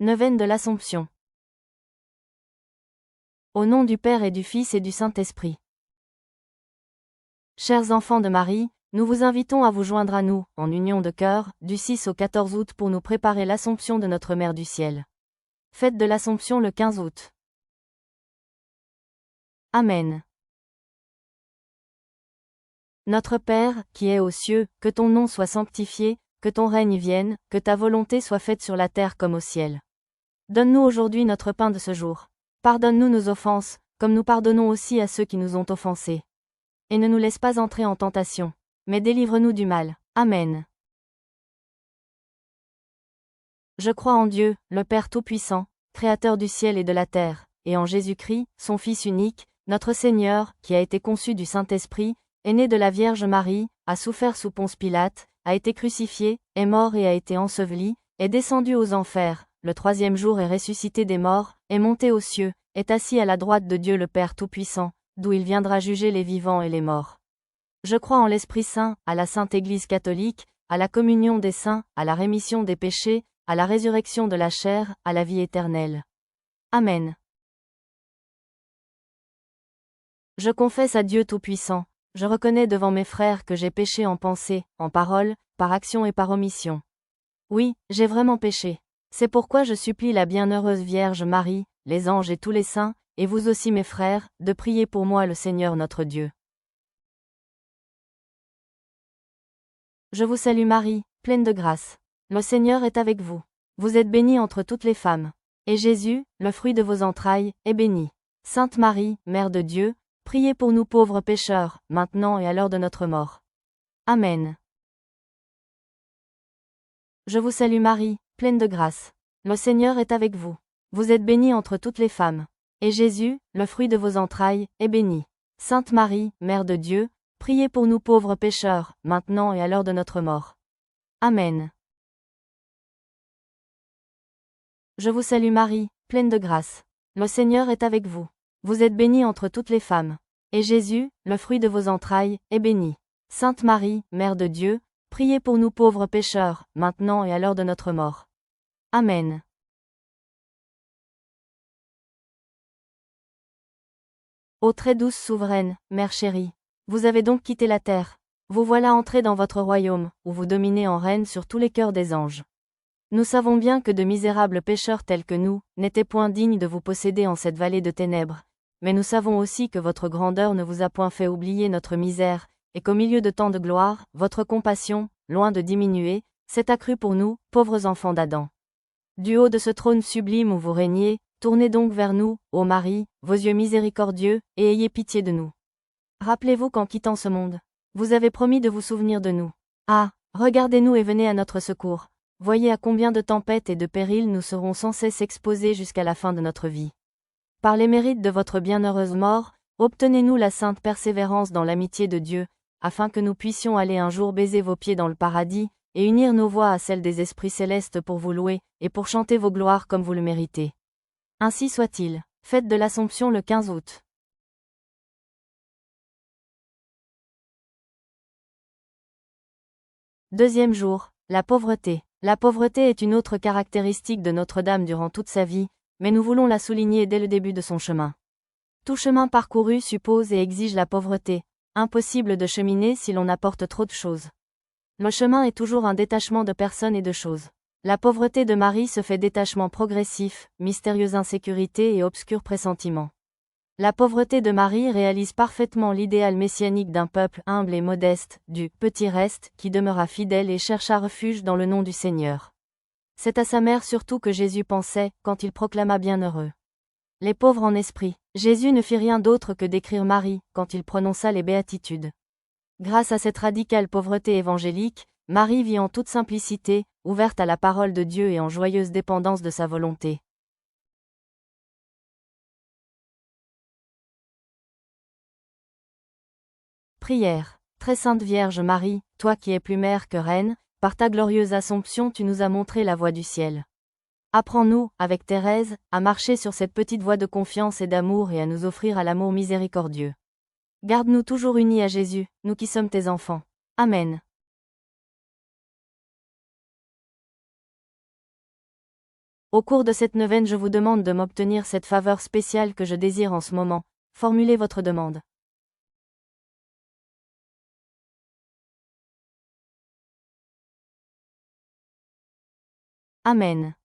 Neuvaine de l'Assomption. Au nom du Père et du Fils et du Saint-Esprit. Chers enfants de Marie, nous vous invitons à vous joindre à nous, en union de cœur, du 6 au 14 août pour nous préparer l'Assomption de notre Mère du Ciel. Fête de l'Assomption le 15 août. Amen. Notre Père, qui es aux cieux, que ton nom soit sanctifié, que ton règne vienne, que ta volonté soit faite sur la terre comme au ciel. Donne-nous aujourd'hui notre pain de ce jour. Pardonne-nous nos offenses, comme nous pardonnons aussi à ceux qui nous ont offensés. Et ne nous laisse pas entrer en tentation, mais délivre-nous du mal. Amen. Je crois en Dieu, le Père Tout-Puissant, Créateur du ciel et de la terre, et en Jésus-Christ, son Fils unique, notre Seigneur, qui a été conçu du Saint-Esprit, est né de la Vierge Marie, a souffert sous Ponce Pilate, a été crucifié, est mort et a été enseveli, est descendu aux enfers, le troisième jour est ressuscité des morts, est monté aux cieux, est assis à la droite de Dieu le Père Tout-Puissant, d'où il viendra juger les vivants et les morts. Je crois en l'Esprit Saint, à la Sainte Église catholique, à la communion des saints, à la rémission des péchés, à la résurrection de la chair, à la vie éternelle. Amen. Je confesse à Dieu Tout-Puissant, je reconnais devant mes frères que j'ai péché en pensée, en parole, par action et par omission. Oui, j'ai vraiment péché. C'est pourquoi je supplie la bienheureuse Vierge Marie, les anges et tous les saints, et vous aussi mes frères, de prier pour moi le Seigneur notre Dieu. Je vous salue Marie, pleine de grâce. Le Seigneur est avec vous. Vous êtes bénie entre toutes les femmes. Et Jésus, le fruit de vos entrailles, est béni. Sainte Marie, Mère de Dieu, priez pour nous pauvres pécheurs, maintenant et à l'heure de notre mort. Amen. Je vous salue Marie, pleine de grâce. Le Seigneur est avec vous. Vous êtes bénie entre toutes les femmes. Et Jésus, le fruit de vos entrailles, est béni. Sainte Marie, Mère de Dieu, priez pour nous pauvres pécheurs, maintenant et à l'heure de notre mort. Amen. Je vous salue Marie, pleine de grâce. Le Seigneur est avec vous. Vous êtes bénie entre toutes les femmes. Et Jésus, le fruit de vos entrailles, est béni. Sainte Marie, Mère de Dieu, priez pour nous pauvres pécheurs, maintenant et à l'heure de notre mort. Amen. Ô très douce souveraine, Mère chérie, vous avez donc quitté la terre. Vous voilà entrée dans votre royaume, où vous dominez en reine sur tous les cœurs des anges. Nous savons bien que de misérables pécheurs tels que nous, n'étaient point dignes de vous posséder en cette vallée de ténèbres, mais nous savons aussi que votre grandeur ne vous a point fait oublier notre misère, et qu'au milieu de tant de gloire, votre compassion, loin de diminuer, s'est accrue pour nous, pauvres enfants d'Adam. Du haut de ce trône sublime où vous régnez, tournez donc vers nous, ô Marie, vos yeux miséricordieux, et ayez pitié de nous. Rappelez-vous qu'en quittant ce monde, vous avez promis de vous souvenir de nous. Ah, regardez-nous et venez à notre secours. Voyez à combien de tempêtes et de périls nous serons sans cesse exposés jusqu'à la fin de notre vie. Par les mérites de votre bienheureuse mort, obtenez-nous la sainte persévérance dans l'amitié de Dieu, afin que nous puissions aller un jour baiser vos pieds dans le paradis, et unir nos voix à celles des esprits célestes pour vous louer, et pour chanter vos gloires comme vous le méritez. Ainsi soit-il. Fête de l'Assomption le 15 août. Deuxième jour, la pauvreté. La pauvreté est une autre caractéristique de Notre-Dame durant toute sa vie, mais nous voulons la souligner dès le début de son chemin. Tout chemin parcouru suppose et exige la pauvreté. Impossible de cheminer si l'on apporte trop de choses. Le chemin est toujours un détachement de personnes et de choses. La pauvreté de Marie se fait détachement progressif, mystérieuse insécurité et obscur pressentiment. La pauvreté de Marie réalise parfaitement l'idéal messianique d'un peuple humble et modeste, du petit reste, qui demeura fidèle et chercha refuge dans le nom du Seigneur. C'est à sa mère surtout que Jésus pensait, quand il proclama bienheureux les pauvres en esprit. Jésus ne fit rien d'autre que décrire Marie, quand il prononça les béatitudes. Grâce à cette radicale pauvreté évangélique, Marie vit en toute simplicité, ouverte à la parole de Dieu et en joyeuse dépendance de sa volonté. Prière. Très sainte Vierge Marie, toi qui es plus mère que reine, par ta glorieuse Assomption tu nous as montré la voie du ciel. Apprends-nous, avec Thérèse, à marcher sur cette petite voie de confiance et d'amour et à nous offrir à l'amour miséricordieux. Garde-nous toujours unis à Jésus, nous qui sommes tes enfants. Amen. Au cours de cette neuvaine, je vous demande de m'obtenir cette faveur spéciale que je désire en ce moment. Formulez votre demande. Amen.